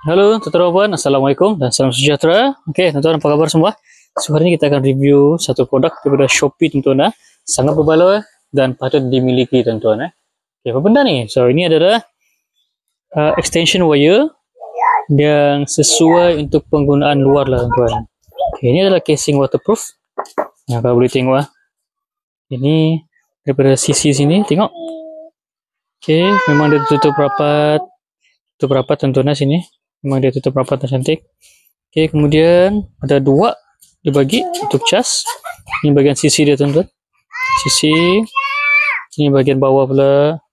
Halo, tuan-tuan, Assalamualaikum dan salam sejahtera. Okey, tuan-tuan, apa khabar semua? So, hari ini kita akan review satu produk daripada Shopee, tuan-tuan. Sangat berbaloi dan patut dimiliki, tuan-tuan. Okey, apa benda ni? So, ini adalah extension wire yang sesuai untuk penggunaan luar lah, tuan-tuan. Okey, ini adalah casing waterproof. Yang kau boleh tengok. Ini daripada sisi sini, tengok. Okey, memang dia tutup rapat. Tutup rapat, tuan-tuan, sini. Memang dia tutup rapat dan cantik. Okey, kemudian ada dua dibagi untuk cas. Ini bahagian sisi dia, tuan-tuan. Sisi. Ini bahagian bawah pula.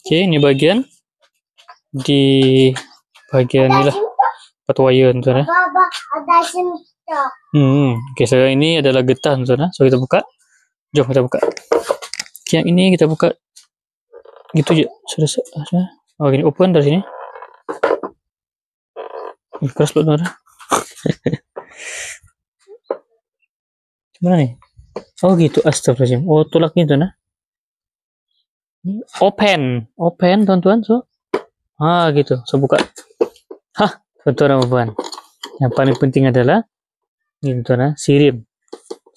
Okey, ini bahagian di bahagian ni lah. Part wire, tuan-tuan. Okey, sekarang ini adalah getah, tuan-tuan. So, kita buka. Jom kita buka. Okay, yang ini kita buka gitu je. Sudah. Oh, gini open dari sini. Keras pula, tuan-tuan. Mana ni? Oh gitu, astagfirullahaladzim. Oh, tolak ni, tuan-tuan. Open, tuan-tuan. So, gitu. So, buka. Tuan-tuan dan puan. Yang paling penting adalah ini, tuan-tuan, sirim,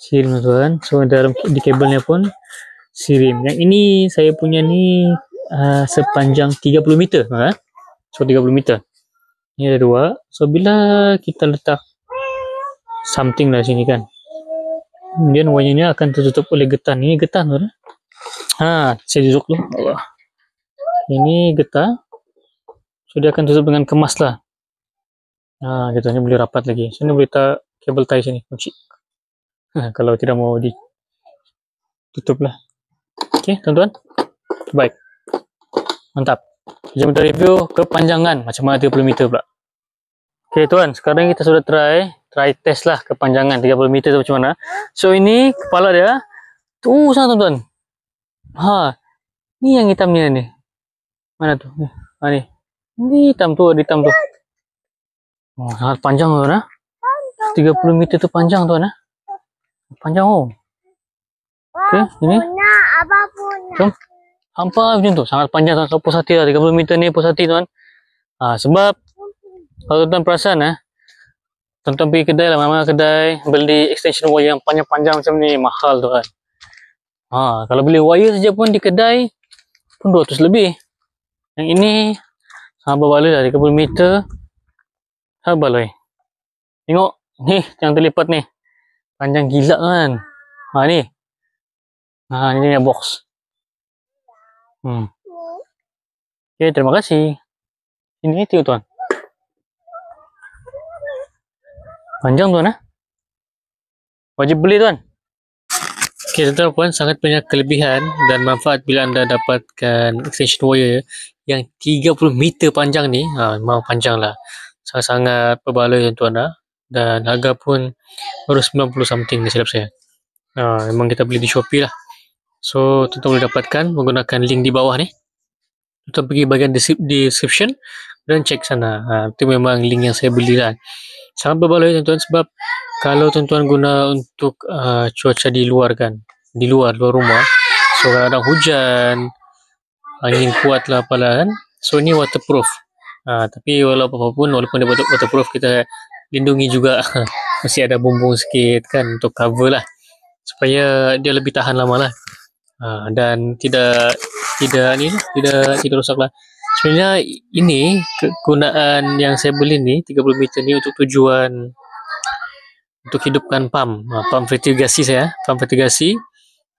tuan-tuan. So, dalam di kabelnya pun sirim. Yang ini saya punya ni sepanjang 30 meter, So 30 meter. Ini ada dua. So bila kita letak something lah sini kan, kemudian wire-nya akan tertutup oleh getah. Ini getah, tuan. Saya duduk dulu. Allah. Ini getah. So dia akan tutup dengan kemas lah. Gitu, ini boleh rapat lagi. So ini boleh letak kabel tie sini, kunci. Kalau tidak mau ditutup lah. Okey, tuan-tuan. Baik. Mantap. Jom kita review kepanjangan. Macam mana 30 meter pula. Okey, tuan. Sekarang kita sudah try test lah kepanjangan 30 meter tu macam mana. So, ini kepala dia. Sana, tuan-tuan. Ni yang hitam ni. Mana tu? Ni. Ini hitam tu, hitam tu. Sangat panjang, tuan. 30 meter tu panjang, tuan. Panjang, Okey, ini. Jom. Hampa macam tu. Sangat panjang, tuan. So, puas hati lah. 30 meter ni puas hati, tuan. Sebab kalau tuan perasan, tuan pergi kedai lah. Mana-mana kedai beli extension wire yang panjang-panjang macam ni. Mahal, tuan. Kalau beli wire saja pun di kedai pun 200 lebih. Yang ini sangat berbaloi lah. 30 meter. Sangat berbaloi. Tengok. Ni yang terlipat ni. Panjang gila, kan. Ni. Ini yang box. Okay, terima kasih. Ini tengok, tuan. Panjang, tuan. Wajib beli, tuan. Okay, tuan-tuan puan, sangat banyak kelebihan dan manfaat bila anda dapatkan extension wire yang 30 meter panjang ni. Memang panjang lah. Sangat-sangat berbaloi, tuan-tuan. Dan harga pun baru 90 something ni silap saya. Memang kita beli di Shopee lah. So, tuan-tuan boleh dapatkan menggunakan link di bawah ni. Tuan pergi bahagian description dan cek sana. Itu memang link yang saya beli lah. Sangat berbaloi, tuan-tuan, sebab kalau tuan-tuan guna untuk cuaca di luar kan, di luar rumah. So, kadang hujan, angin kuat lah apalah kan. So, ini waterproof. Tapi walaupun dia waterproof, kita lindungi juga. Mesti ada bumbung sikit kan untuk cover lah. Supaya dia lebih tahan lama lah. Dan tidak rosak lah. Sebenarnya ini kegunaan yang saya beli ni 30 meter ni untuk tujuan untuk hidupkan pump vertigasi saya. Pump vertigasi.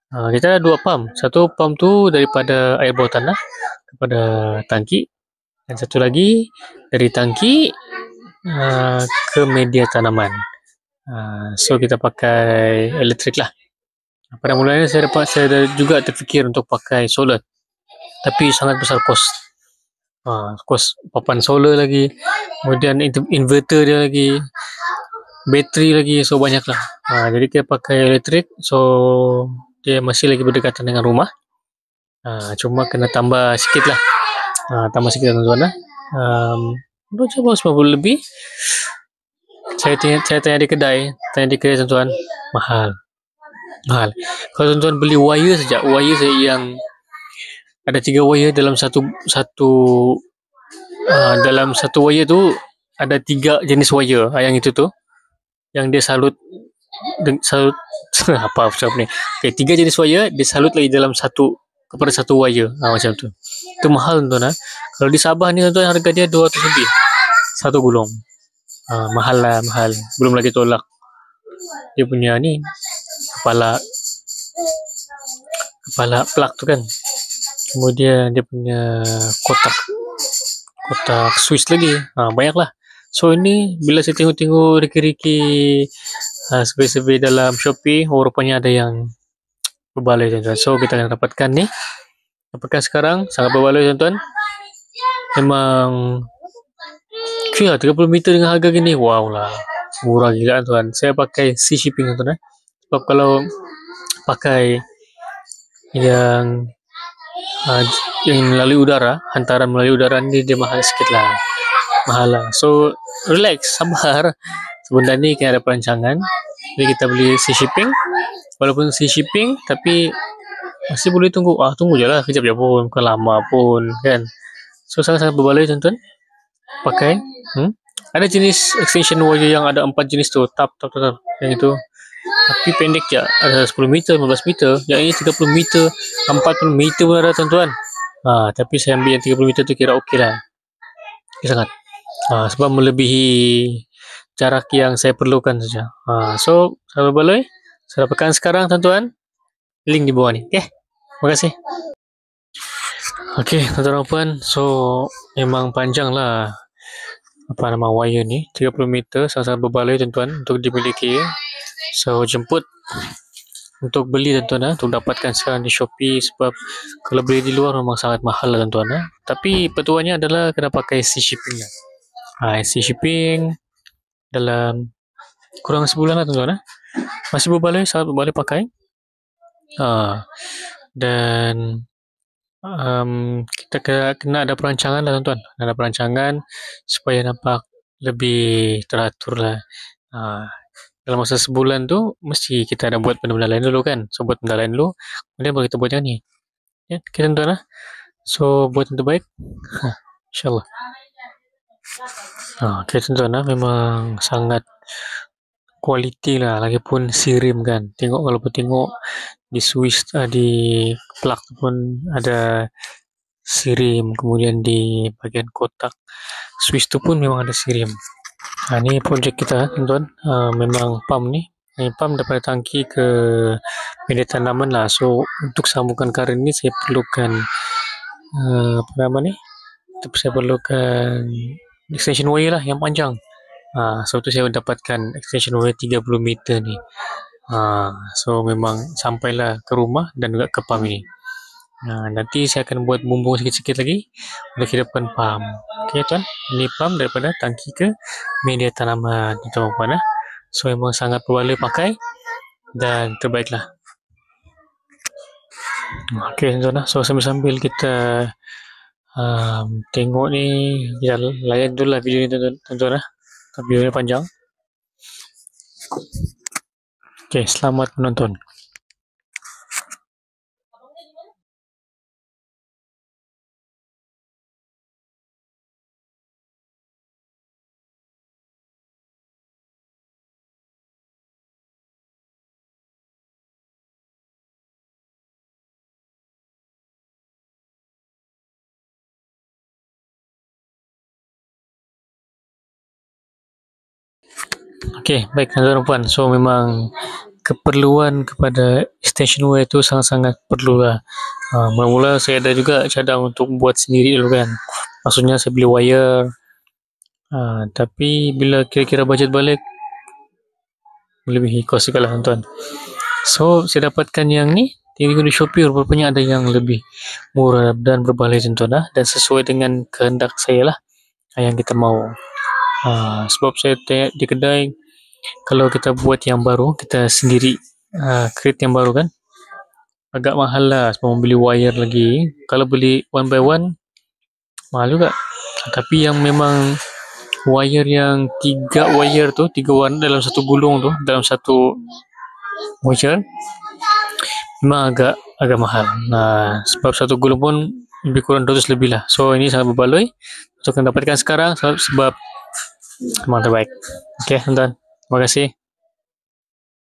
Kita ada dua pump. Satu pump tu daripada air bawah tanah kepada tangki, dan satu lagi dari tangki ke media tanaman. So kita pakai elektrik lah. Pada mulanya saya juga terfikir untuk pakai solar, tapi sangat besar kos. Kos papan solar lagi, kemudian inverter dia lagi, bateri lagi, so banyak lah. Jadi kita pakai elektrik, so dia masih lagi berdekatan dengan rumah. Cuma kena tambah sikit lah. Tambah sikit, tuan-tuan lah. 250 lebih. Saya tanya di kedai, tuan-tuan, mahal. Kalau tuan-tuan beli wire saja yang ada 3 wire dalam satu dalam satu wire tu ada 3 jenis wire yang itu tu yang dia salut apa macam ni. Okay, 3 jenis wire dia salut lagi dalam kepada satu wire. Macam tu. Itu mahal tuan. Kalau di Sabah ni tuan harga dia 200 lebih. Satu gulung. Mahal lah, mahal. Belum lagi tolak. Dia punya ni kepala plug tu kan. Kemudian dia punya kotak Swiss lagi. Banyak lah. So ini bila saya tengok-tengok reki-reki survey-survey dalam Shopee, rupanya ada yang berbaloi tuan-tuan. So kita akan dapatkan sekarang, sangat berbaloi tuan-tuan. Memang kira 30 meter dengan harga gini, wow lah, murah gila tuan. Saya pakai sea shipping tuan-tuan. Sebab kalau pakai yang melalui udara, hantaran melalui udara ni dia mahal sikit lah. So relax, sabar. Sebentar ni kan ada perancangan. Jadi kita beli sea shipping. Walaupun sea shipping tapi masih boleh tunggu. Tunggu je lah, kejap je pun, bukan lama pun kan. So sangat-sangat berbaloi tuan-tuan. Pakai. Ada jenis extension wire yang ada 4 jenis tu, tap yang itu. Tapi pendek je, ada 10 meter, 15 meter. Yang ini 30 meter, 40 meter pun ada tuan-tuan. Tapi saya ambil yang 30 meter tu kira okey lah. Sangat. Sebab melebihi jarak yang saya perlukan saja. So, saya berbaloi. Saya dapatkan sekarang tuan-tuan. Link di bawah ni. Okay. Terima kasih. Okay, tuan-tuan dan puan. So, memang panjang lah wire ni. 30 meter. Sangat-sangat berbaloi tuan-tuan untuk dimiliki. So, jemput untuk beli tuan-tuan, untuk dapatkan sekarang di Shopee. Sebab kalau beli di luar memang sangat mahal lah tuan-tuan. Tapi petuannya adalah kena pakai sea shipping lah. Sea shipping dalam kurang sebulan lah tuan-tuan. Masih berbaloi, sangat berbaloi pakai. Dan kita kena ada perancangan lah tuan-tuan. Ada perancangan supaya nampak lebih teratur lah. Dalam masa sebulan tu mesti kita ada buat benda-benda lain dulu kan. So buat benda lain dulu, kemudian baru kita buat yang ni. Ya, okay tuan-tuan lah. So buat yang terbaik. InsyaAllah. Okay tuan-tuan lah. Memang sangat kualiti lah. Lagipun sirim kan. Kalau tengok di Swiss, di plug pun ada sirim. Kemudian di bagian kotak Swiss tu pun memang ada sirim. Ni projek kita tuan-tuan. Memang pump ni. Pump daripada tangki ke media tanaman lah. So untuk sambungkan karen ni saya perlukan saya perlukan extension wire lah yang panjang. So tu saya dapatkan extension wire 30 meter ni. So memang sampailah ke rumah dan juga ke pump ini. Nanti saya akan buat bumbung sikit-sikit lagi untuk hidupkan pump. Okay tuan, ini pump daripada tangki ke media tanaman tuan-tuan. So memang sangat berbaloi pakai dan terbaiklah. Okay tuan-tuan, so sambil-sambil kita tengok ni, ya, layan dulu lah video ni tuan-tuan. Video ni panjang. Okay, selamat menonton. Okay, baik tuan-tuan dan puan. So memang keperluan kepada extension wire itu sangat-sangat perlu lah. Mula-mula saya ada juga cadang untuk buat sendiri dulu kan. Maksudnya saya beli wire. Tapi bila kira-kira budget balik, melebihi kos juga lah tuan-tuan. So saya dapatkan yang ni. Tengok di Shopee rupanya ada yang lebih murah dan berbaloi tuan-tuan. Dan sesuai dengan kehendak saya lah yang kita mau. Sebab saya tengok di kedai, kalau kita buat yang baru, kita sendiri create yang baru kan, agak mahal lah sebab membeli wire lagi. Kalau beli one by one mahal juga. Tapi yang memang wire yang 3 wire tu, 3 warna dalam satu gulung tu, dalam satu wire, memang agak mahal. Sebab satu gulung pun lebih kurang 200 lebih lah. So ini sangat berbaloi. So akan dapatkan sekarang sebab memang terbaik. Okay, tuan-tuan. Terima kasih.